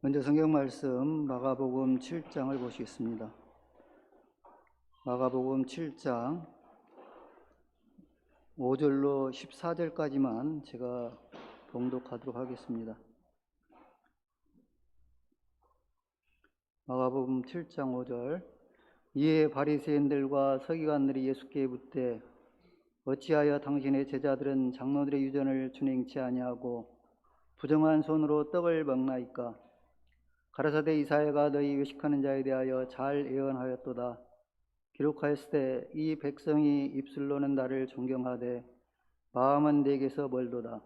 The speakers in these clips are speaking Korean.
먼저 성경 말씀 마가복음 7장을 보시겠습니다. 마가복음 7장 5절로 14절까지만 제가 봉독하도록 하겠습니다. 마가복음 7장 5절. 이에 바리새인들과 서기관들이 예수께 묻되 어찌하여 당신의 제자들은 장로들의 유전을 준행치 아니하고 부정한 손으로 떡을 먹나이까? 가라사대 이사야가 너희 외식하는 자에 대하여 잘 예언하였도다. 기록하였으되 이 백성이 입술로는 나를 존경하되 마음은 내게서 멀도다.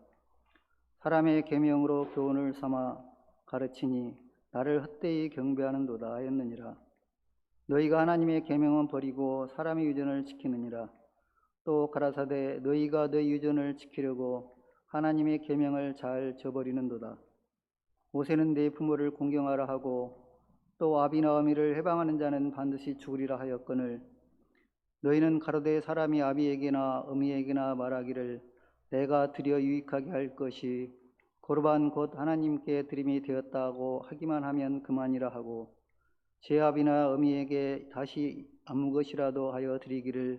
사람의 계명으로 교훈을 삼아 가르치니 나를 헛되이 경배하는도다 하였느니라. 너희가 하나님의 계명은 버리고 사람의 유전을 지키느니라. 또 가라사대 너희가 너희 유전을 지키려고 하나님의 계명을 잘 저버리는도다. 모세는 내 부모를 공경하라 하고 또 아비나 어미를 해방하는 자는 반드시 죽으리라 하였거늘 너희는 가로되 사람이 아비에게나 어미에게나 말하기를 내가 드려 유익하게 할 것이 거르반 곧 하나님께 드림이 되었다고 하기만 하면 그만이라 하고 제 아비나 어미에게 다시 아무 것이라도 하여 드리기를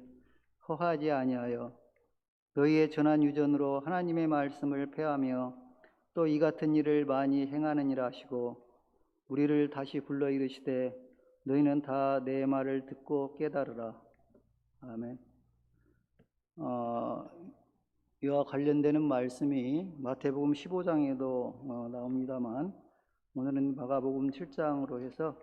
허하지 아니하여 너희의 전한 유전으로 하나님의 말씀을 폐하며 또 이 같은 일을 많이 행하느니라 하시고 우리를 다시 불러 이르시되 너희는 다 내 말을 듣고 깨달으라. 아멘. 이와 관련되는 말씀이 마태복음 15장에도 나옵니다만 오늘은 마가복음 7장으로 해서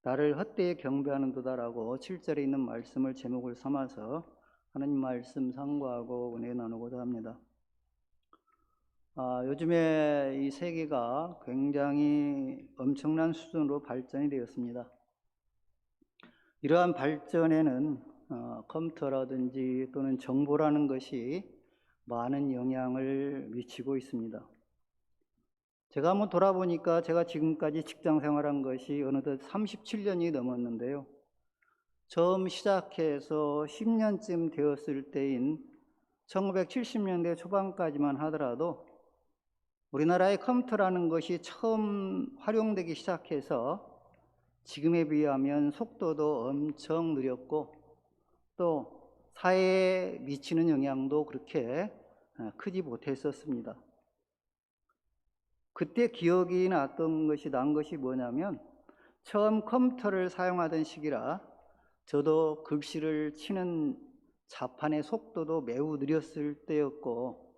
나를 헛되이 경배하는도다라고 7절에 있는 말씀을 제목을 삼아서 하나님 말씀 상고하고 은혜 나누고자 합니다. 요즘에 이 세계가 굉장히 엄청난 수준으로 발전이 되었습니다. 이러한 발전에는 컴퓨터라든지 또는 정보라는 것이 많은 영향을 미치고 있습니다. 제가 한번 돌아보니까 제가 지금까지 직장 생활한 것이 어느덧 37년이 넘었는데요. 처음 시작해서 10년쯤 되었을 때인 1970년대 초반까지만 하더라도 우리나라의 컴퓨터라는 것이 처음 활용되기 시작해서 지금에 비하면 속도도 엄청 느렸고 또 사회에 미치는 영향도 그렇게 크지 못했었습니다. 그때 기억이 난 것이 뭐냐면 처음 컴퓨터를 사용하던 시기라 저도 글씨를 치는 자판의 속도도 매우 느렸을 때였고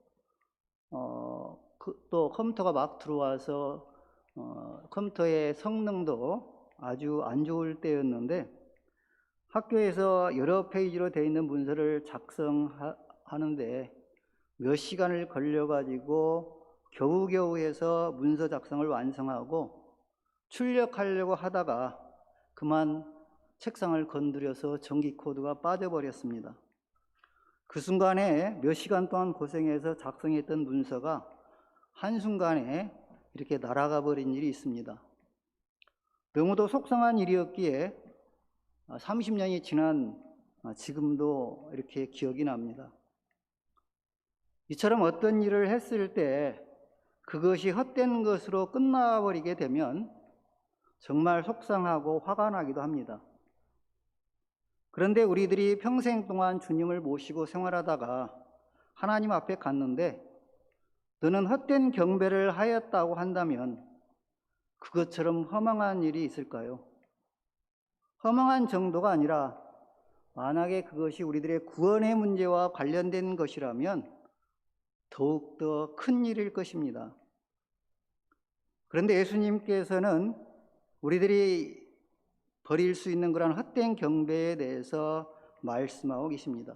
또 컴퓨터가 막 들어와서 컴퓨터의 성능도 아주 안 좋을 때였는데 학교에서 여러 페이지로 되어 있는 문서를 작성하는데 몇 시간을 걸려가지고 겨우겨우 해서 문서 작성을 완성하고 출력하려고 하다가 그만 책상을 건드려서 전기 코드가 빠져버렸습니다. 그 순간에 몇 시간 동안 고생해서 작성했던 문서가 한순간에 이렇게 날아가 버린 일이 있습니다. 너무도 속상한 일이었기에 30년이 지난 지금도 이렇게 기억이 납니다. 이처럼 어떤 일을 했을 때 그것이 헛된 것으로 끝나버리게 되면 정말 속상하고 화가 나기도 합니다. 그런데 우리들이 평생 동안 주님을 모시고 생활하다가 하나님 앞에 갔는데 너는 헛된 경배를 하였다고 한다면 그것처럼 허망한 일이 있을까요? 허망한 정도가 아니라 만약에 그것이 우리들의 구원의 문제와 관련된 것이라면 더욱더 큰 일일 것입니다. 그런데 예수님께서는 우리들이 버릴 수 있는 그런 헛된 경배에 대해서 말씀하고 계십니다.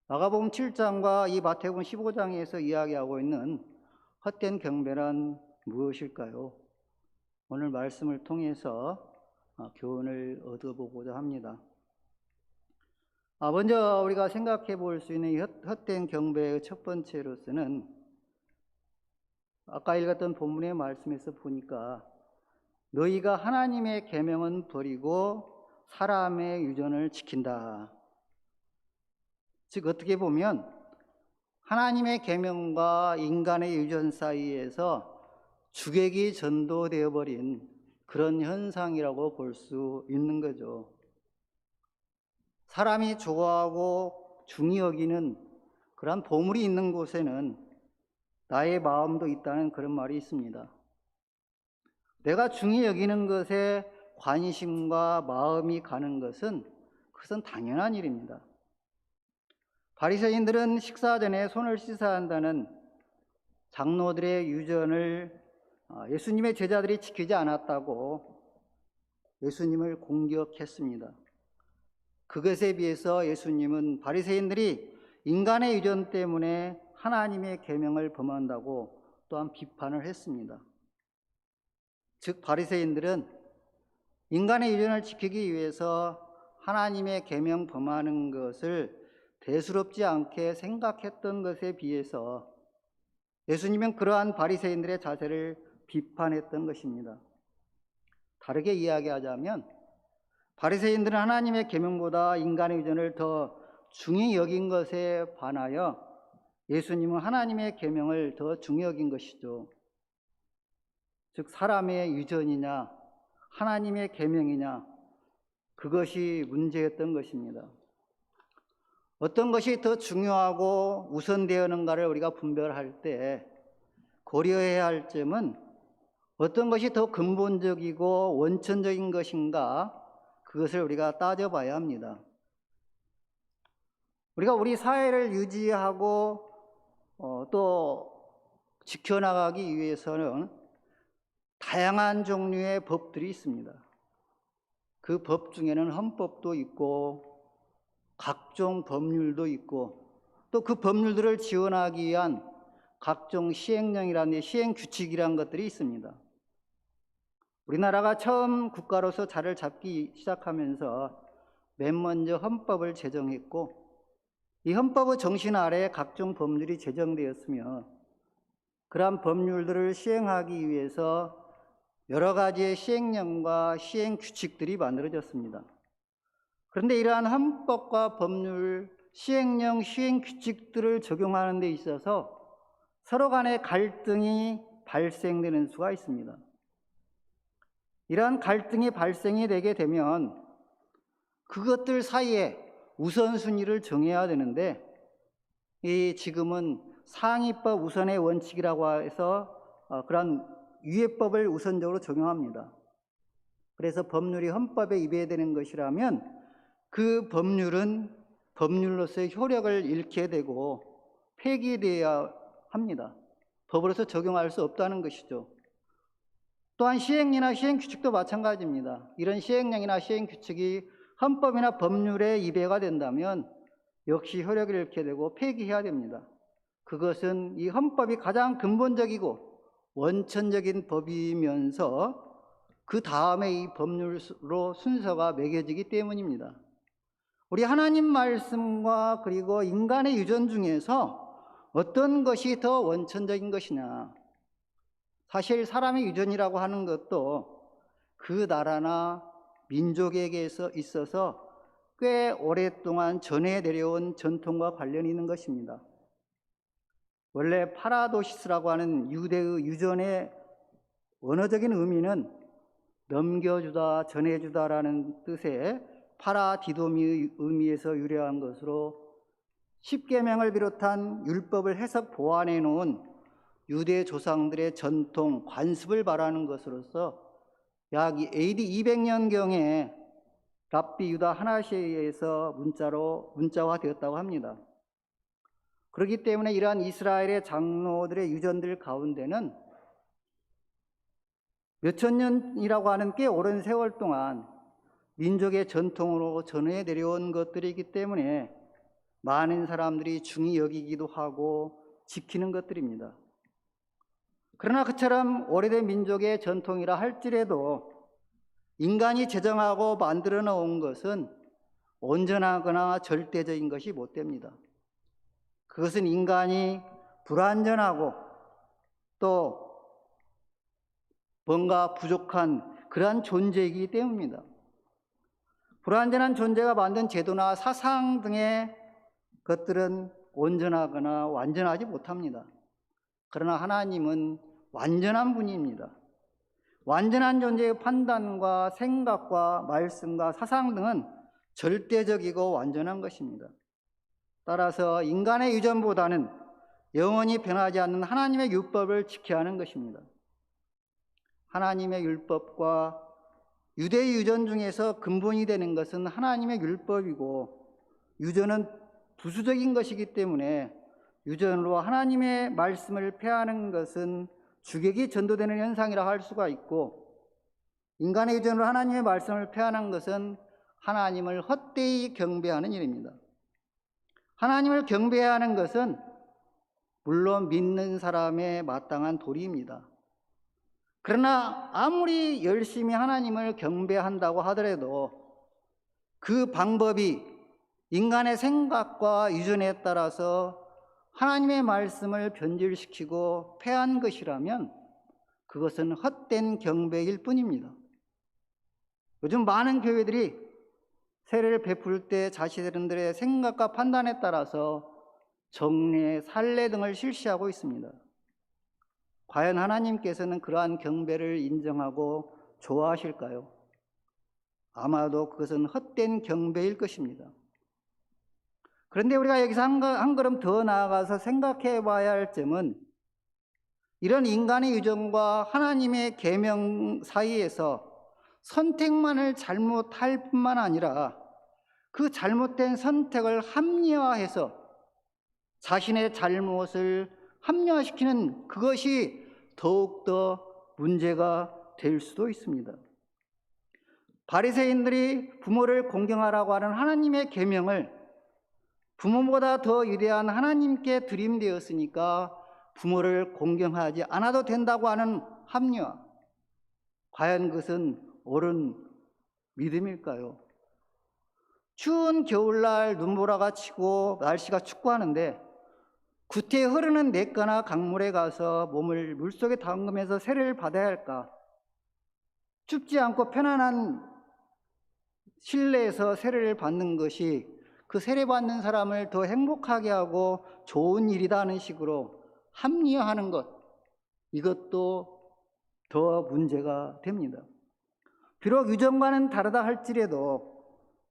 마가복음 7장과 이 마태복음 15장에서 이야기하고 있는 헛된 경배란 무엇일까요? 오늘 말씀을 통해서 교훈을 얻어보고자 합니다. 먼저 우리가 생각해 볼 수 있는 헛된 경배의 첫 번째로서는 아까 읽었던 본문의 말씀에서 보니까 너희가 하나님의 계명은 버리고 사람의 유전을 지킨다. 즉 어떻게 보면 하나님의 계명과 인간의 유전 사이에서 주객이 전도되어 버린 그런 현상이라고 볼 수 있는 거죠. 사람이 좋아하고 중히 여기는 그런 보물이 있는 곳에는 나의 마음도 있다는 그런 말이 있습니다. 내가 중히 여기는 것에 관심과 마음이 가는 것은 그것은 당연한 일입니다. 바리새인들은 식사 전에 손을 씻어야 한다는 장로들의 유전을 예수님의 제자들이 지키지 않았다고 예수님을 공격했습니다. 그것에 비해서 예수님은 바리새인들이 인간의 유전 때문에 하나님의 계명을 범한다고 또한 비판을 했습니다. 즉 바리새인들은 인간의 유전을 지키기 위해서 하나님의 계명 범하는 것을 대수롭지 않게 생각했던 것에 비해서 예수님은 그러한 바리새인들의 자세를 비판했던 것입니다. 다르게 이야기하자면 바리새인들은 하나님의 계명보다 인간의 유전을 더 중히 여긴 것에 반하여 예수님은 하나님의 계명을 더 중히 여긴 것이죠. 즉 사람의 유전이냐 하나님의 계명이냐 그것이 문제였던 것입니다. 어떤 것이 더 중요하고 우선되었는가를 우리가 분별할 때 고려해야 할 점은 어떤 것이 더 근본적이고 원천적인 것인가 그것을 우리가 따져봐야 합니다. 우리가 우리 사회를 유지하고 또 지켜나가기 위해서는 다양한 종류의 법들이 있습니다. 그 법 중에는 헌법도 있고 각종 법률도 있고 또 그 법률들을 지원하기 위한 각종 시행령이라는 시행규칙이라는 것들이 있습니다. 우리나라가 처음 국가로서 자리를 잡기 시작하면서 맨 먼저 헌법을 제정했고 이 헌법의 정신 아래에 각종 법률이 제정되었으며 그러한 법률들을 시행하기 위해서 여러 가지의 시행령과 시행규칙들이 만들어졌습니다. 그런데 이러한 헌법과 법률, 시행령, 시행규칙들을 적용하는 데 있어서 서로 간의 갈등이 발생되는 수가 있습니다. 이러한 갈등이 발생이 되게 되면 그것들 사이에 우선순위를 정해야 되는데 지금은 상위법 우선의 원칙이라고 해서 그런 위헌법을 우선적으로 적용합니다. 그래서 법률이 헌법에 입회되는 것이라면 그 법률은 법률로서의 효력을 잃게 되고 폐기되어야 합니다. 법으로서 적용할 수 없다는 것이죠. 또한 시행령이나 시행규칙도 마찬가지입니다. 이런 시행령이나 시행규칙이 헌법이나 법률에 입회가 된다면 역시 효력을 잃게 되고 폐기해야 됩니다. 그것은 이 헌법이 가장 근본적이고 원천적인 법이면서 그 다음에 이 법률로 순서가 매겨지기 때문입니다. 우리 하나님 말씀과 그리고 인간의 유전 중에서 어떤 것이 더 원천적인 것이냐. 사실 사람의 유전이라고 하는 것도 그 나라나 민족에게 있어서 꽤 오랫동안 전해 내려온 전통과 관련이 있는 것입니다. 원래 파라도시스라고 하는 유대의 유전의 원어적인 의미는 넘겨주다, 전해주다라는 뜻의 파라디도미의 의미에서 유래한 것으로 십계명을 비롯한 율법을 해석 보완해 놓은 유대 조상들의 전통, 관습을 말하는 것으로서 약 AD 200년경에 랍비 유다 하나시에 의해서 문자화되었다고 합니다. 그렇기 때문에 이러한 이스라엘의 장로들의 유전들 가운데는 몇천 년이라고 하는 꽤 오랜 세월 동안 민족의 전통으로 전해 내려온 것들이기 때문에 많은 사람들이 중히 여기기도 하고 지키는 것들입니다. 그러나 그처럼 오래된 민족의 전통이라 할지라도 인간이 제정하고 만들어 놓은 것은 온전하거나 절대적인 것이 못 됩니다. 그것은 인간이 불완전하고 또 뭔가 부족한 그러한 존재이기 때문입니다. 불완전한 존재가 만든 제도나 사상 등의 것들은 온전하거나 완전하지 못합니다. 그러나 하나님은 완전한 분입니다. 완전한 존재의 판단과 생각과 말씀과 사상 등은 절대적이고 완전한 것입니다. 따라서 인간의 유전보다는 영원히 변하지 않는 하나님의 율법을 지켜야 하는 것입니다. 하나님의 율법과 유대의 유전 중에서 근본이 되는 것은 하나님의 율법이고, 유전은 부수적인 것이기 때문에 유전으로 하나님의 말씀을 폐하는 것은 주객이 전도되는 현상이라 할 수가 있고, 인간의 유전으로 하나님의 말씀을 폐하는 것은 하나님을 헛되이 경배하는 일입니다. 하나님을 경배하는 것은 물론 믿는 사람의 마땅한 도리입니다. 그러나 아무리 열심히 하나님을 경배한다고 하더라도 그 방법이 인간의 생각과 유전에 따라서 하나님의 말씀을 변질시키고 폐한 것이라면 그것은 헛된 경배일 뿐입니다. 요즘 많은 교회들이 세례를 베풀 때 자신들의 생각과 판단에 따라서 정례, 살례 등을 실시하고 있습니다. 과연 하나님께서는 그러한 경배를 인정하고 좋아하실까요? 아마도 그것은 헛된 경배일 것입니다. 그런데 우리가 여기서 한 걸음 더 나아가서 생각해 봐야 할 점은, 이런 인간의 유전과 하나님의 계명 사이에서 선택만을 잘못할 뿐만 아니라 그 잘못된 선택을 합리화해서 자신의 잘못을 합리화시키는 그것이 더욱더 문제가 될 수도 있습니다. 바리새인들이 부모를 공경하라고 하는 하나님의 계명을 부모보다 더 위대한 하나님께 드림되었으니까 부모를 공경하지 않아도 된다고 하는 합리화, 과연 그것은 옳은 믿음일까요? 추운 겨울날 눈보라가 치고 날씨가 춥고 하는데 구태에 흐르는 냇가나 강물에 가서 몸을 물속에 담그면서 세례를 받아야 할까? 춥지 않고 편안한 실내에서 세례를 받는 것이 그 세례받는 사람을 더 행복하게 하고 좋은 일이다 하는 식으로 합리화하는 것, 이것도 더 문제가 됩니다. 비록 유전과는 다르다 할지라도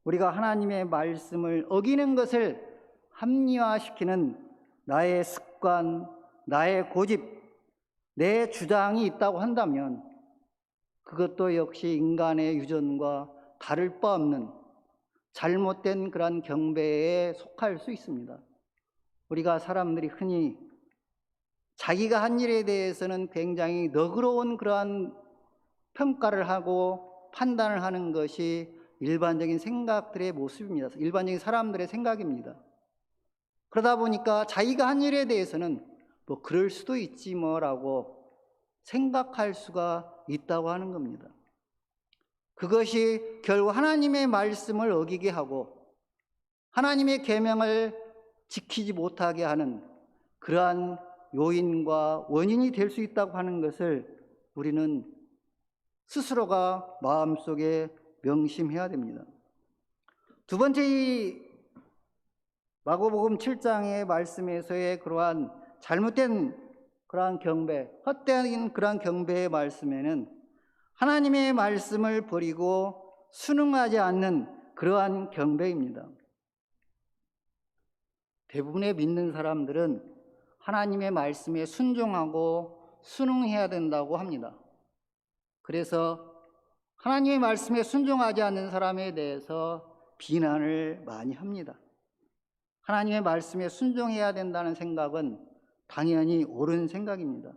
우리가 하나님의 말씀을 어기는 것을 합리화시키는 나의 습관, 나의 고집, 내 주장이 있다고 한다면 그것도 역시 인간의 유전과 다를 바 없는 잘못된 그런 경배에 속할 수 있습니다. 우리가 사람들이 흔히 자기가 한 일에 대해서는 굉장히 너그러운 그러한 평가를 하고 판단을 하는 것이 일반적인 생각들의 모습입니다. 일반적인 사람들의 생각입니다. 그러다 보니까 자기가 한 일에 대해서는 뭐 그럴 수도 있지 뭐라고 생각할 수가 있다고 하는 겁니다. 그것이 결국 하나님의 말씀을 어기게 하고 하나님의 계명을 지키지 못하게 하는 그러한 요인과 원인이 될 수 있다고 하는 것을 우리는 스스로가 마음속에 명심해야 됩니다. 두 번째, 이 마가복음 7장의 말씀에서의 그러한 잘못된 그러한 경배, 헛된 그러한 경배의 말씀에는 하나님의 말씀을 버리고 순응하지 않는 그러한 경배입니다. 대부분의 믿는 사람들은 하나님의 말씀에 순종하고 순응해야 된다고 합니다. 그래서 하나님의 말씀에 순종하지 않는 사람에 대해서 비난을 많이 합니다. 하나님의 말씀에 순종해야 된다는 생각은 당연히 옳은 생각입니다.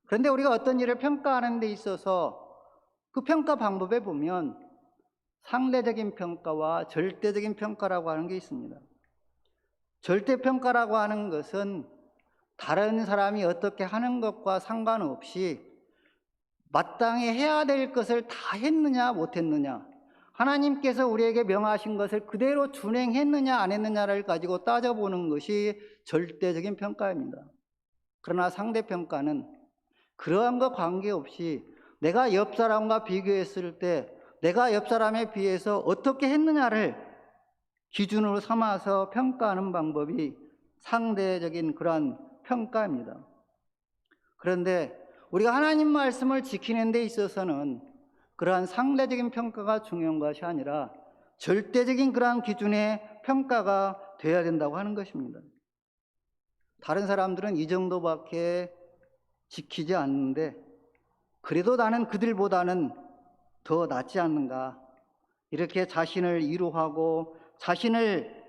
그런데 우리가 어떤 일을 평가하는 데 있어서 그 평가 방법에 보면 상대적인 평가와 절대적인 평가라고 하는 게 있습니다. 절대평가라고 하는 것은 다른 사람이 어떻게 하는 것과 상관없이 마땅히 해야 될 것을 다 했느냐 못했느냐, 하나님께서 우리에게 명하신 것을 그대로 준행했느냐 안 했느냐를 가지고 따져보는 것이 절대적인 평가입니다. 그러나 상대평가는 그러한 것 관계없이 내가 옆 사람과 비교했을 때 내가 옆 사람에 비해서 어떻게 했느냐를 기준으로 삼아서 평가하는 방법이 상대적인 그러한 평가입니다. 그런데 우리가 하나님 말씀을 지키는 데 있어서는 그러한 상대적인 평가가 중요한 것이 아니라 절대적인 그러한 기준의 평가가 돼야 된다고 하는 것입니다. 다른 사람들은 이 정도밖에 지키지 않는데 그래도 나는 그들보다는 더 낫지 않는가, 이렇게 자신을 위로하고 자신을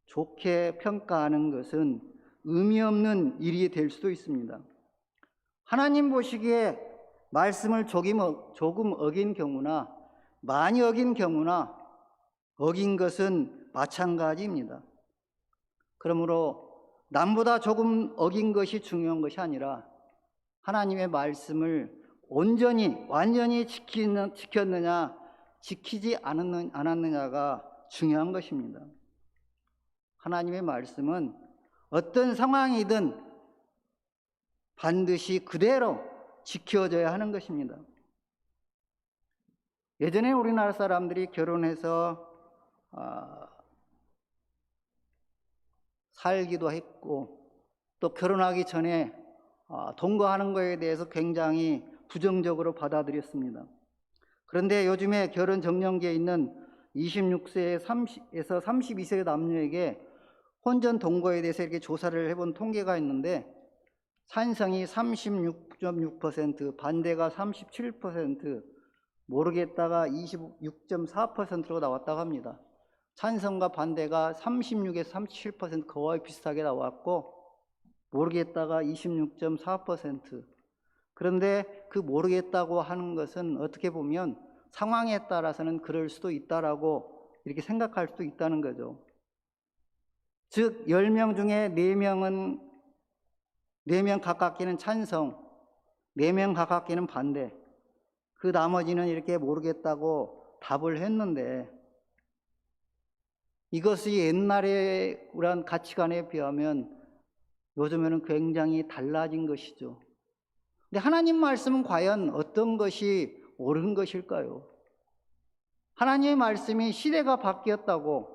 좋게 평가하는 것은 의미 없는 일이 될 수도 있습니다. 하나님 보시기에 말씀을 조금 어긴 경우나 많이 어긴 경우나 어긴 것은 마찬가지입니다. 그러므로 남보다 조금 어긴 것이 중요한 것이 아니라 하나님의 말씀을 온전히 완전히 지켰느냐 지키지 않았느냐가 중요한 것입니다. 하나님의 말씀은 어떤 상황이든 반드시 그대로 지켜져야 하는 것입니다. 예전에 우리나라 사람들이 결혼해서 살기도 했고 또 결혼하기 전에 동거하는 것에 대해서 굉장히 부정적으로 받아들였습니다. 그런데 요즘에 결혼 정년기에 있는 26세에서 32세 남녀에게 혼전 동거에 대해서 이렇게 조사를 해본 통계가 있는데 찬성이 36.6%, 반대가 37%, 모르겠다가 26.4%로 나왔다고 합니다. 찬성과 반대가 36에서 37% 거의 비슷하게 나왔고 모르겠다가 26.4%. 그런데 그 모르겠다고 하는 것은 어떻게 보면 상황에 따라서는 그럴 수도 있다라고 이렇게 생각할 수도 있다는 거죠. 즉 10명 중에 4명 가깝게는 찬성, 4명 가깝게는 반대, 그 나머지는 이렇게 모르겠다고 답을 했는데 이것이 옛날의 그런 가치관에 비하면 요즘에는 굉장히 달라진 것이죠. 근데 하나님 말씀은 과연 어떤 것이 옳은 것일까요? 하나님의 말씀이 시대가 바뀌었다고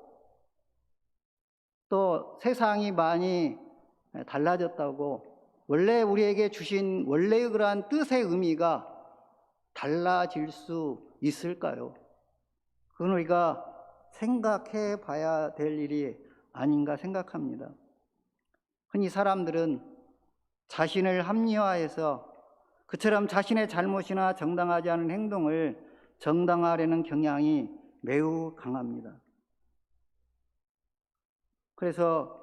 또 세상이 많이 달라졌다고 원래 우리에게 주신 원래의 그러한 뜻의 의미가 달라질 수 있을까요? 그건 우리가 생각해 봐야 될 일이 아닌가 생각합니다. 흔히 사람들은 자신을 합리화해서 그처럼 자신의 잘못이나 정당하지 않은 행동을 정당화하려는 경향이 매우 강합니다. 그래서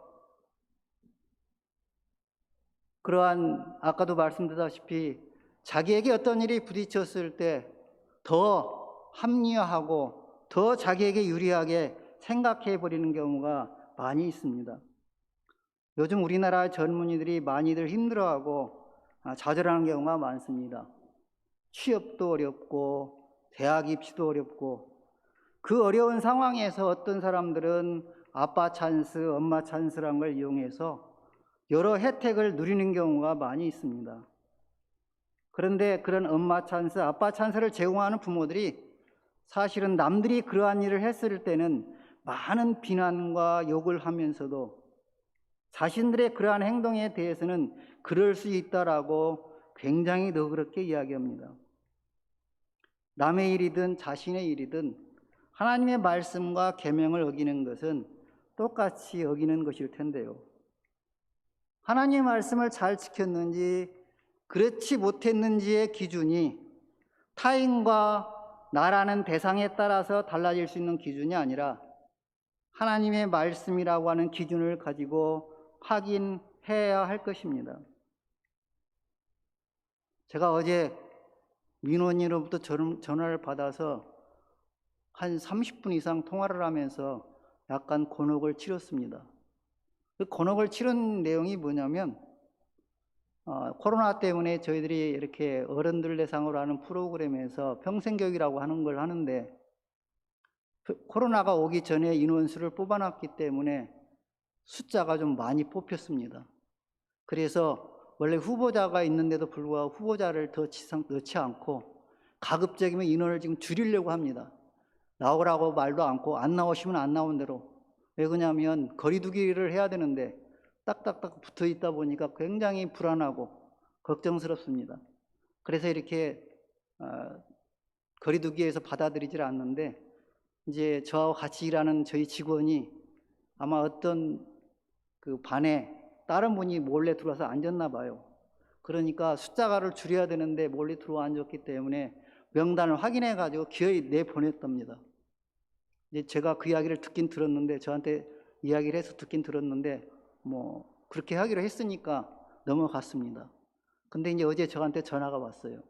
그러한 아까도 말씀드렸다시피 자기에게 어떤 일이 부딪혔을 때 더 합리화하고 더 자기에게 유리하게 생각해 버리는 경우가 많이 있습니다. 요즘 우리나라 젊은이들이 많이들 힘들어하고 좌절하는 경우가 많습니다. 취업도 어렵고 대학 입시도 어렵고 그 어려운 상황에서 어떤 사람들은 아빠 찬스, 엄마 찬스라는 걸 이용해서 여러 혜택을 누리는 경우가 많이 있습니다. 그런데 그런 엄마 찬스, 아빠 찬스를 제공하는 부모들이 사실은 남들이 그러한 일을 했을 때는 많은 비난과 욕을 하면서도 자신들의 그러한 행동에 대해서는 그럴 수 있다라고 굉장히 너그럽게 이야기합니다. 남의 일이든 자신의 일이든 하나님의 말씀과 계명을 어기는 것은 똑같이 어기는 것일 텐데요. 하나님의 말씀을 잘 지켰는지 그렇지 못했는지의 기준이 타인과 나라는 대상에 따라서 달라질 수 있는 기준이 아니라 하나님의 말씀이라고 하는 기준을 가지고 확인해야 할 것입니다. 제가 어제 민원인으로부터 전화를 받아서 한 30분 이상 통화를 하면서 약간 곤혹을 치렀습니다. 그 곤혹을 치른 내용이 뭐냐면 코로나 때문에 저희들이 이렇게 어른들 대상으로 하는 프로그램에서 평생교육이라고 하는 걸 하는데 코로나가 오기 전에 인원수를 뽑아놨기 때문에 숫자가 좀 많이 뽑혔습니다. 그래서 원래 후보자가 있는데도 불구하고 후보자를 더 넣지 않고 가급적이면 인원을 지금 줄이려고 합니다. 나오라고 말도 않고 안 나오시면 안 나온 대로. 왜 그러냐면 거리 두기를 해야 되는데 딱딱딱 붙어 있다 보니까 굉장히 불안하고 걱정스럽습니다. 그래서 이렇게 거리두기에서 받아들이질 않는데, 이제 저와 같이 일하는 저희 직원이 아마 어떤 그 반에 다른 분이 몰래 들어와서 앉았나 봐요. 그러니까 숫자를 줄여야 되는데 몰래 들어와 앉았기 때문에 명단을 확인해 가지고 기어이 내보냈답니다. 이제 제가 그 이야기를 듣긴 들었는데, 저한테 이야기를 해서 듣긴 들었는데, 뭐 그렇게 하기로 했으니까 넘어갔습니다. 근데 이제 어제 저한테 전화가 왔어요.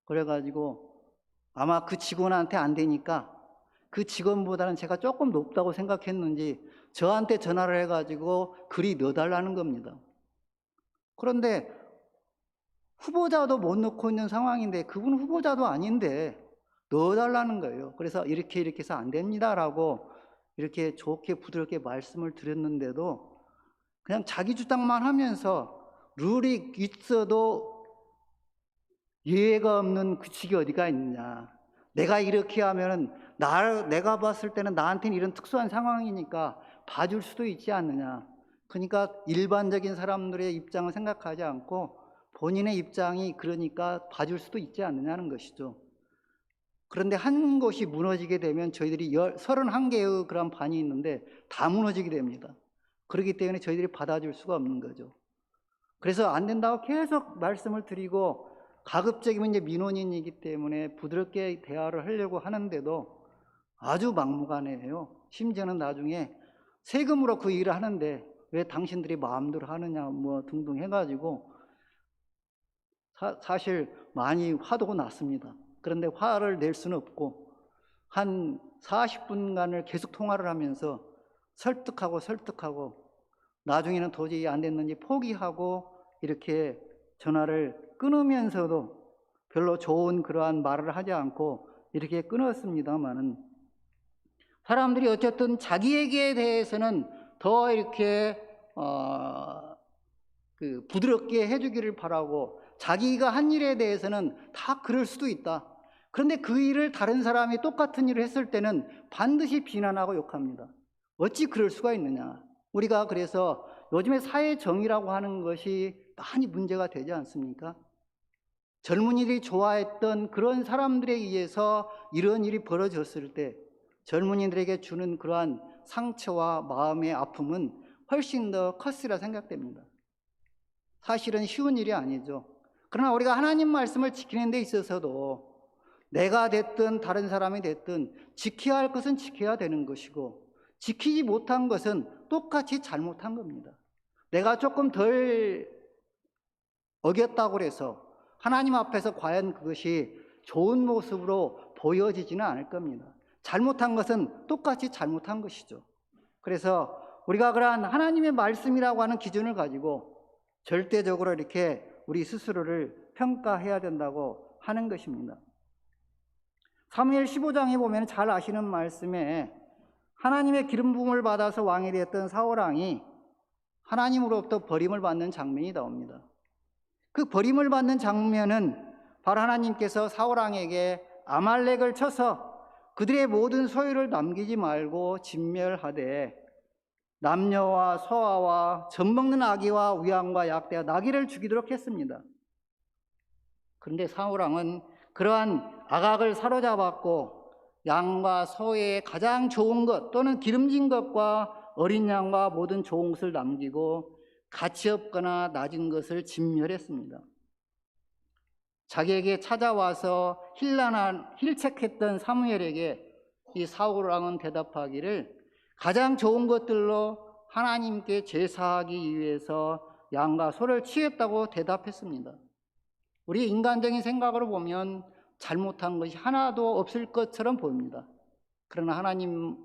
그래가지고 아마 그 직원한테 안 되니까 그 직원보다는 제가 조금 높다고 생각했는지 저한테 전화를 해가지고 글이 넣어달라는 겁니다. 그런데 후보자도 못 넣고 있는 상황인데, 그분 후보자도 아닌데 넣어달라는 거예요. 그래서 이렇게 해서 안 됩니다라고 이렇게 좋게 부드럽게 말씀을 드렸는데도 그냥 자기 주장만 하면서 룰이 있어도 예외가 없는 규칙이 어디가 있느냐, 내가 이렇게 하면은 내가 봤을 때는 나한테는 이런 특수한 상황이니까 봐줄 수도 있지 않느냐. 그러니까 일반적인 사람들의 입장을 생각하지 않고 본인의 입장이 그러니까 봐줄 수도 있지 않느냐는 것이죠. 그런데 한 곳이 무너지게 되면 저희들이 31개의 그런 반이 있는데 다 무너지게 됩니다. 그렇기 때문에 저희들이 받아줄 수가 없는 거죠. 그래서 안 된다고 계속 말씀을 드리고, 가급적이면 이제 민원인이기 때문에 부드럽게 대화를 하려고 하는데도 아주 막무가내예요. 심지어는 나중에 세금으로 그 일을 하는데 왜 당신들이 마음대로 하느냐 뭐 등등 해가지고 사실 많이 화도 났습니다. 그런데 화를 낼 수는 없고 한 40분간을 계속 통화를 하면서 설득하고 나중에는 도저히 안 됐는지 포기하고 이렇게 전화를 끊으면서도 별로 좋은 그러한 말을 하지 않고 이렇게 끊었습니다만은, 사람들이 어쨌든 자기에게 대해서는 더 이렇게 부드럽게 해주기를 바라고, 자기가 한 일에 대해서는 다 그럴 수도 있다. 그런데 그 일을 다른 사람이 똑같은 일을 했을 때는 반드시 비난하고 욕합니다. 어찌 그럴 수가 있느냐. 우리가 그래서 요즘에 사회정의라고 하는 것이 많이 문제가 되지 않습니까? 젊은이들이 좋아했던 그런 사람들에 의해서 이런 일이 벌어졌을 때 젊은이들에게 주는 그러한 상처와 마음의 아픔은 훨씬 더 컸으리라 생각됩니다. 사실은 쉬운 일이 아니죠. 그러나 우리가 하나님 말씀을 지키는 데 있어서도 내가 됐든 다른 사람이 됐든 지켜야 할 것은 지켜야 되는 것이고, 지키지 못한 것은 똑같이 잘못한 겁니다. 내가 조금 덜 어겼다고 해서 하나님 앞에서 과연 그것이 좋은 모습으로 보여지지는 않을 겁니다. 잘못한 것은 똑같이 잘못한 것이죠. 그래서 우리가 그러한 하나님의 말씀이라고 하는 기준을 가지고 절대적으로 이렇게 우리 스스로를 평가해야 된다고 하는 것입니다. 사무엘 15장에 보면 잘 아시는 말씀에 하나님의 기름 부음을 받아서 왕이 되었던 사울왕이 하나님으로부터 버림을 받는 장면이 나옵니다. 그 버림을 받는 장면은 바로 하나님께서 사울왕에게 아말렉을 쳐서 그들의 모든 소유를 남기지 말고 진멸하되 남녀와 소아와 젖먹는 아기와 우양과 약대와 나귀를 죽이도록 했습니다. 그런데 사울왕은 그러한 악악을 사로잡았고 양과 소의 가장 좋은 것 또는 기름진 것과 어린 양과 모든 좋은 것을 남기고 가치 없거나 낮은 것을 진멸했습니다. 자기에게 찾아와서 힐책했던 사무엘에게 이 사울왕은 대답하기를 가장 좋은 것들로 하나님께 제사하기 위해서 양과 소를 취했다고 대답했습니다. 우리 인간적인 생각으로 보면 잘못한 것이 하나도 없을 것처럼 보입니다. 그러나 하나님의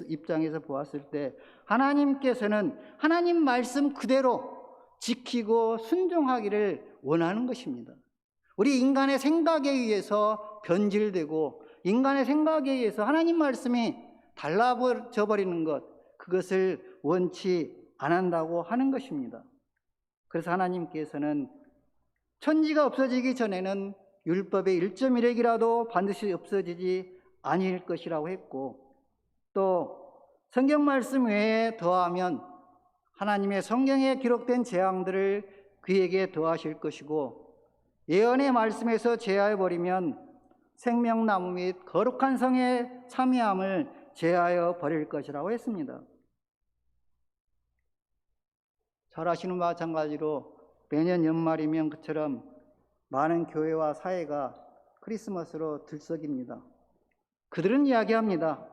입장에서 보았을 때 하나님께서는 하나님 말씀 그대로 지키고 순종하기를 원하는 것입니다. 우리 인간의 생각에 의해서 변질되고 인간의 생각에 의해서 하나님 말씀이 달라져 버리는 것, 그것을 원치 않는다고 하는 것입니다. 그래서 하나님께서는 천지가 없어지기 전에는 율법의 1.1핵이라도 반드시 없어지지 아닐 것이라고 했고, 또 성경 말씀 외에 더하면 하나님의 성경에 기록된 재앙들을 그에게 더하실 것이고 예언의 말씀에서 제하여 버리면 생명나무 및 거룩한 성의 참여함을 제하여 버릴 것이라고 했습니다. 잘 아시는 바와 마찬가지로 매년 연말이면 그처럼 많은 교회와 사회가 크리스마스로 들썩입니다. 그들은 이야기합니다.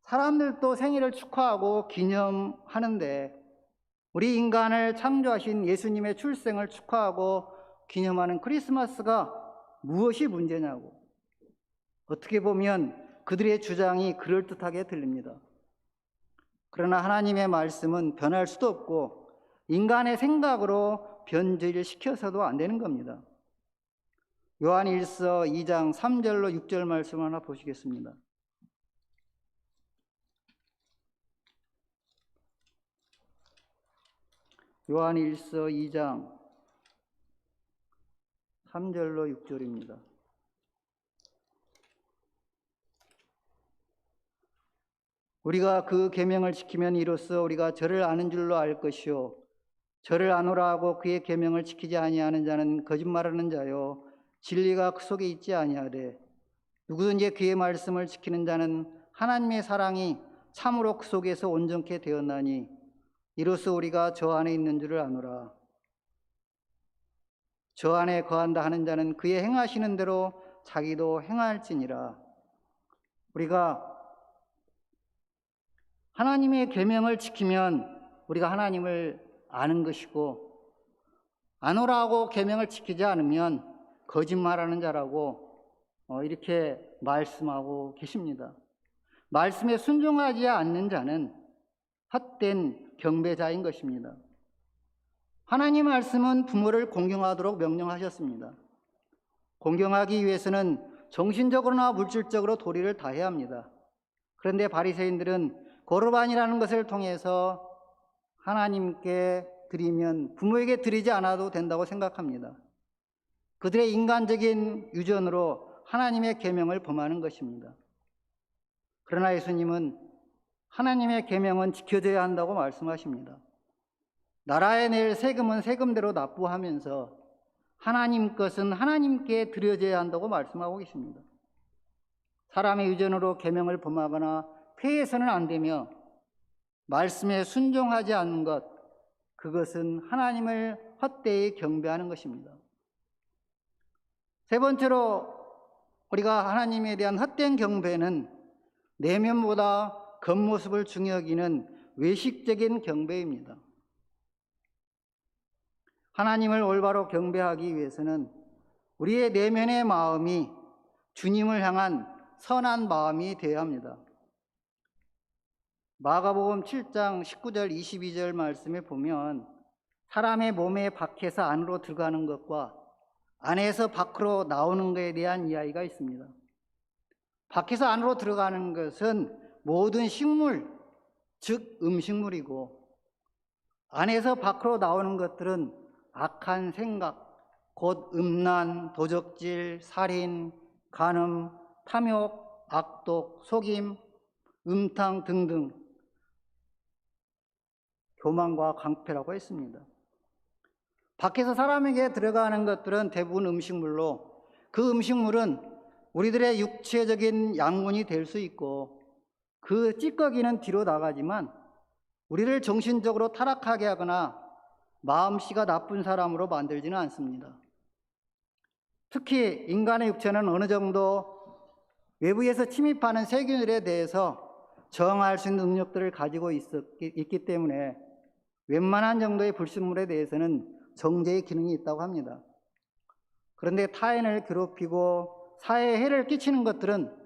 사람들도 생일을 축하하고 기념하는데 우리 인간을 창조하신 예수님의 출생을 축하하고 기념하는 크리스마스가 무엇이 문제냐고. 어떻게 보면 그들의 주장이 그럴듯하게 들립니다. 그러나 하나님의 말씀은 변할 수도 없고 인간의 생각으로 변질시켜서도 안 되는 겁니다. 요한일서 2장 3절로 6절 말씀 하나 보시겠습니다. 요한일서 2장 3절로 6절입니다. 우리가 그 계명을 지키면 이로써 우리가 저를 아는 줄로 알 것이요 저를 아노라 하고 그의 계명을 지키지 아니하는 자는 거짓말하는 자요 진리가 그 속에 있지 아니하되 누구든지 그의 말씀을 지키는 자는 하나님의 사랑이 참으로 그 속에서 온전케 되었나니 이로써 우리가 저 안에 있는 줄을 아노라. 저 안에 거한다 하는 자는 그의 행하시는 대로 자기도 행할지니라. 우리가 하나님의 계명을 지키면 우리가 하나님을 아는 것이고 아노라고 계명을 지키지 않으면 거짓말하는 자라고 이렇게 말씀하고 계십니다. 말씀에 순종하지 않는 자는 헛된 경배자인 것입니다. 하나님 말씀은 부모를 공경하도록 명령하셨습니다. 공경하기 위해서는 정신적으로나 물질적으로 도리를 다해야 합니다. 그런데 바리새인들은 거르반이라는 것을 통해서 하나님께 드리면 부모에게 드리지 않아도 된다고 생각합니다. 그들의 인간적인 유전으로 하나님의 계명을 범하는 것입니다. 그러나 예수님은 하나님의 계명은 지켜져야 한다고 말씀하십니다. 나라에 낼 세금은 세금대로 납부하면서 하나님 것은 하나님께 드려져야 한다고 말씀하고 계십니다. 사람의 유전으로 계명을 범하거나 폐해서는 안 되며 말씀에 순종하지 않는 것, 그것은 하나님을 헛되이 경배하는 것입니다. 세 번째로 우리가 하나님에 대한 헛된 경배는 내면보다 겉모습을 중요 여기는 외식적인 경배입니다. 하나님을 올바로 경배하기 위해서는 우리의 내면의 마음이 주님을 향한 선한 마음이 되어야 합니다. 마가복음 7장 19절 22절 말씀에 보면 사람의 몸에 밖에서 안으로 들어가는 것과 안에서 밖으로 나오는 것에 대한 이야기가 있습니다. 밖에서 안으로 들어가는 것은 모든 식물, 즉 음식물이고 안에서 밖으로 나오는 것들은 악한 생각, 곧 음란, 도적질, 살인, 간음, 탐욕, 악독, 속임, 음탕 등등 교만과 강패라고 했습니다. 밖에서 사람에게 들어가는 것들은 대부분 음식물로 그 음식물은 우리들의 육체적인 양분이 될 수 있고 그 찌꺼기는 뒤로 나가지만 우리를 정신적으로 타락하게 하거나 마음씨가 나쁜 사람으로 만들지는 않습니다. 특히 인간의 육체는 어느 정도 외부에서 침입하는 세균들에 대해서 저항할 수 있는 능력들을 가지고 있기 때문에 웬만한 정도의 불순물에 대해서는 정제의 기능이 있다고 합니다. 그런데 타인을 괴롭히고 사회에 해를 끼치는 것들은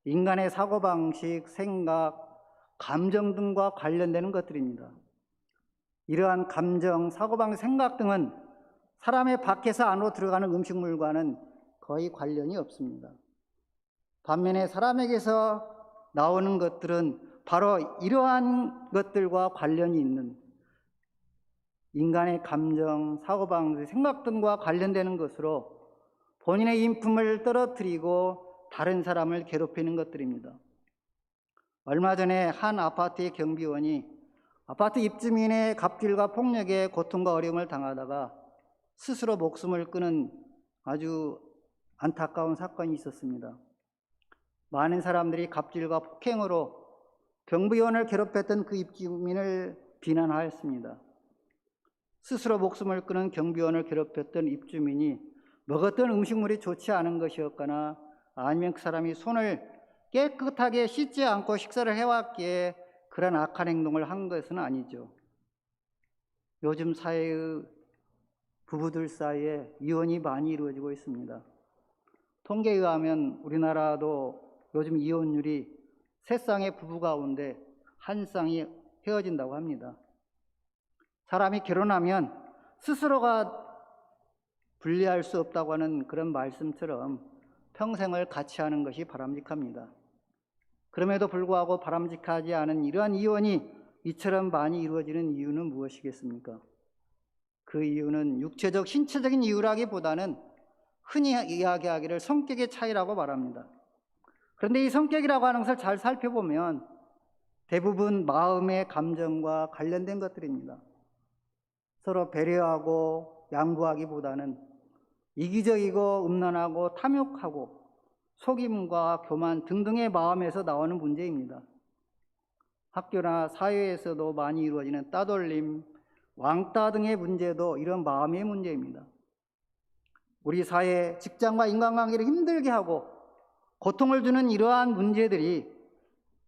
인간의 사고방식, 생각, 감정 등과 관련되는 것들입니다. 이러한 감정, 사고방식, 생각 등은 사람의 밖에서 안으로 들어가는 음식물과는 거의 관련이 없습니다. 반면에 사람에게서 나오는 것들은 바로 이러한 것들과 관련이 있는 인간의 감정, 사고방식, 생각 등과 관련되는 것으로 본인의 인품을 떨어뜨리고 다른 사람을 괴롭히는 것들입니다. 얼마 전에 한 아파트의 경비원이 아파트 입주민의 갑질과 폭력에 고통과 어려움을 당하다가 스스로 목숨을 끊은 아주 안타까운 사건이 있었습니다. 많은 사람들이 갑질과 폭행으로 경비원을 괴롭혔던 그 입주민을 비난하였습니다. 스스로 목숨을 끊은 경비원을 괴롭혔던 입주민이 먹었던 음식물이 좋지 않은 것이었거나 아니면 그 사람이 손을 깨끗하게 씻지 않고 식사를 해왔기에 그런 악한 행동을 한 것은 아니죠. 요즘 사회의 부부들 사이에 이혼이 많이 이루어지고 있습니다. 통계에 의하면 우리나라도 요즘 이혼율이 3쌍의 부부 가운데 1쌍이 헤어진다고 합니다. 사람이 결혼하면 스스로가 분리할 수 없다고 하는 그런 말씀처럼 평생을 같이 하는 것이 바람직합니다. 그럼에도 불구하고 바람직하지 않은 이러한 이혼이 이처럼 많이 이루어지는 이유는 무엇이겠습니까? 그 이유는 육체적, 신체적인 이유라기보다는 흔히 이야기하기를 성격의 차이라고 말합니다. 그런데 이 성격이라고 하는 것을 잘 살펴보면 대부분 마음의 감정과 관련된 것들입니다. 서로 배려하고 양보하기보다는 이기적이고 음란하고 탐욕하고 속임과 교만 등등의 마음에서 나오는 문제입니다. 학교나 사회에서도 많이 이루어지는 따돌림, 왕따 등의 문제도 이런 마음의 문제입니다. 우리 사회, 직장과 인간관계를 힘들게 하고 고통을 주는 이러한 문제들이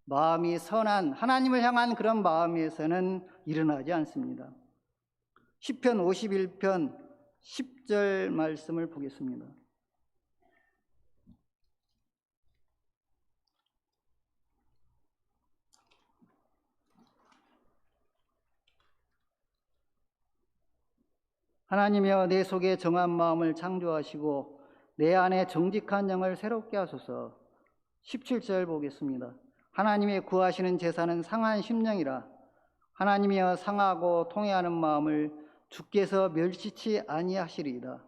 마음이 선한 하나님을 향한 그런 마음에서는 일어나지 않습니다. 시편 51편 10절 말씀을 보겠습니다. 하나님이여 내 속에 정한 마음을 창조하시고 내 안에 정직한 영을 새롭게 하소서. 17절 보겠습니다. 하나님의 구하시는 제사는 상한 심령이라. 하나님이여 상하고 통회하는 마음을 주께서 멸시치 아니하시리이다.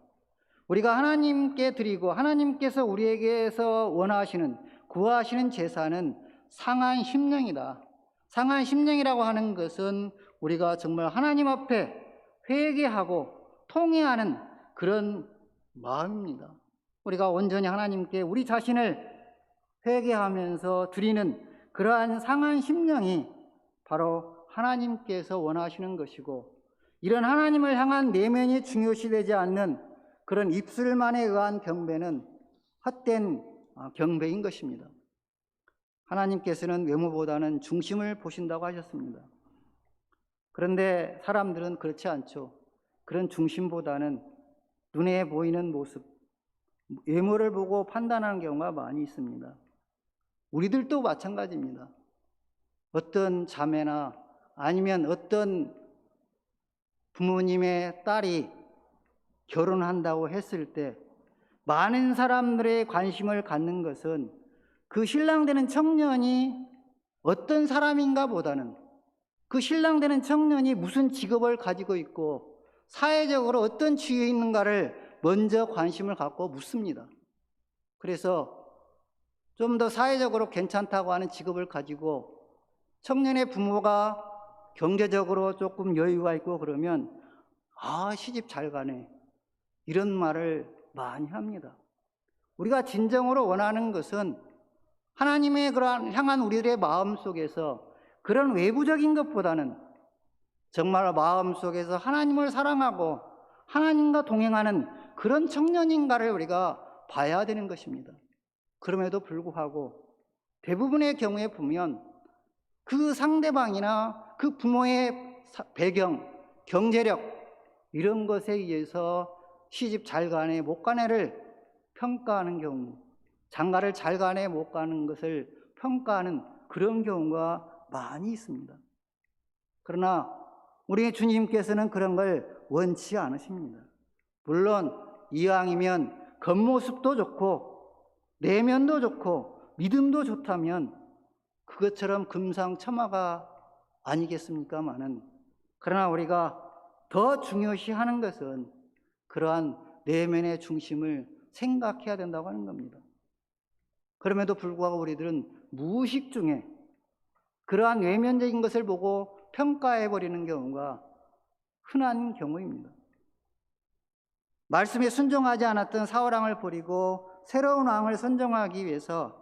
우리가 하나님께 드리고 하나님께서 우리에게서 원하시는 구하시는 제사는 상한 심령이다. 상한 심령이라고 하는 것은 우리가 정말 하나님 앞에 회개하고 통회하는 그런 마음입니다. 우리가 온전히 하나님께 우리 자신을 회개하면서 드리는 그러한 상한 심령이 바로 하나님께서 원하시는 것이고, 이런 하나님을 향한 내면이 중요시되지 않는 그런 입술만에 의한 경배는 헛된 경배인 것입니다. 하나님께서는 외모보다는 중심을 보신다고 하셨습니다. 그런데 사람들은 그렇지 않죠. 그런 중심보다는 눈에 보이는 모습, 외모를 보고 판단하는 경우가 많이 있습니다. 우리들도 마찬가지입니다. 어떤 자매나 아니면 어떤 부모님의 딸이 결혼한다고 했을 때 많은 사람들의 관심을 갖는 것은 그 신랑 되는 청년이 어떤 사람인가 보다는 그 신랑 되는 청년이 무슨 직업을 가지고 있고 사회적으로 어떤 지위에 있는가를 먼저 관심을 갖고 묻습니다. 그래서 좀 더 사회적으로 괜찮다고 하는 직업을 가지고 청년의 부모가 경제적으로 조금 여유가 있고 그러면 시집 잘 가네, 이런 말을 많이 합니다. 우리가 진정으로 원하는 것은 하나님의 그러한 향한 우리들의 마음 속에서 그런 외부적인 것보다는 정말 마음 속에서 하나님을 사랑하고 하나님과 동행하는 그런 청년인가를 우리가 봐야 되는 것입니다. 그럼에도 불구하고 대부분의 경우에 보면 그 상대방이나 그 부모의 배경, 경제력 이런 것에 의해서 시집 잘 가네 못 가네를 평가하는 경우, 장가를 잘 가네 못 가는 것을 평가하는 그런 경우가 많이 있습니다. 그러나 우리 주님께서는 그런 걸 원치 않으십니다. 물론 이왕이면 겉모습도 좋고 내면도 좋고 믿음도 좋다면 그것처럼 금상첨화가 아니겠습니까마는, 그러나 우리가 더 중요시하는 것은 그러한 내면의 중심을 생각해야 된다고 하는 겁니다. 그럼에도 불구하고 우리들은 무의식 중에 그러한 외면적인 것을 보고 평가해버리는 경우가 흔한 경우입니다. 말씀에 순종하지 않았던 사울왕을 버리고 새로운 왕을 선정하기 위해서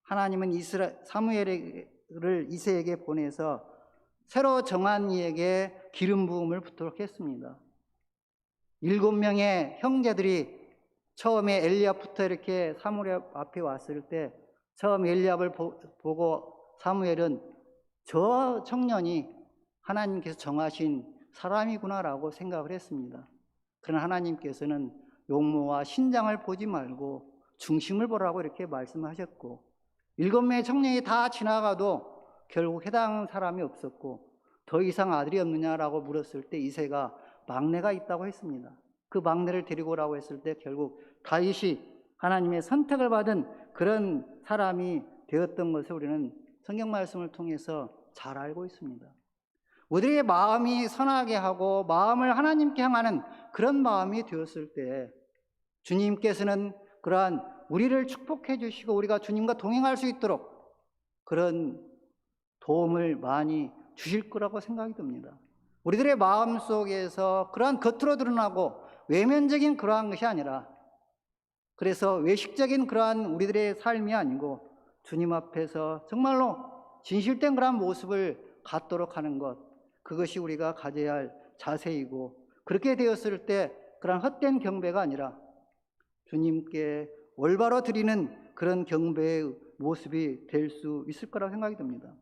하나님은 사무엘을 이새에게 보내서 새로 정한 이에게 기름 부음을 붓도록 했습니다. 7명의 형제들이 처음에 엘리압부터 이렇게 사무엘 앞에 왔을 때 처음 엘리압을 보고 사무엘은 저 청년이 하나님께서 정하신 사람이구나라고 생각을 했습니다. 그러나 하나님께서는 용모와 신장을 보지 말고 중심을 보라고 이렇게 말씀하셨고 7명의 청년이 다 지나가도 결국 해당 사람이 없었고 더 이상 아들이 없느냐라고 물었을 때 이새가 막내가 있다고 했습니다. 그 막내를 데리고 오라고 했을 때 결국 다윗이 하나님의 선택을 받은 그런 사람이 되었던 것을 우리는 성경 말씀을 통해서 잘 알고 있습니다. 우리의 마음이 선하게 하고 마음을 하나님께 향하는 그런 마음이 되었을 때 주님께서는 그러한 우리를 축복해 주시고 우리가 주님과 동행할 수 있도록 그런 도움을 많이 주실 거라고 생각이 듭니다. 우리들의 마음 속에서 그러한 겉으로 드러나고 외면적인 그러한 것이 아니라 그래서 외식적인 그러한 우리들의 삶이 아니고 주님 앞에서 정말로 진실된 그러한 모습을 갖도록 하는 것, 그것이 우리가 가져야 할 자세이고 그렇게 되었을 때 그러한 헛된 경배가 아니라 주님께 올바로 드리는 그런 경배의 모습이 될 수 있을 거라고 생각이 듭니다.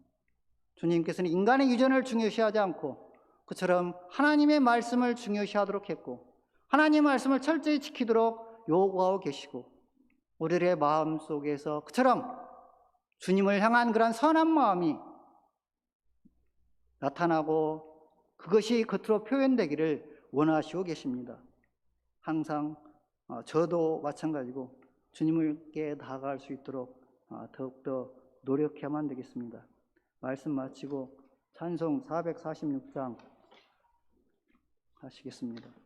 주님께서는 인간의 유전을 중요시하지 않고 그처럼 하나님의 말씀을 중요시하도록 했고 하나님의 말씀을 철저히 지키도록 요구하고 계시고 우리의 마음 속에서 그처럼 주님을 향한 그런 선한 마음이 나타나고 그것이 겉으로 표현되기를 원하시고 계십니다. 항상 저도 마찬가지고 주님께 다가갈 수 있도록 더욱더 노력해야만 되겠습니다. 말씀 마치고 찬송 446장 하시겠습니다.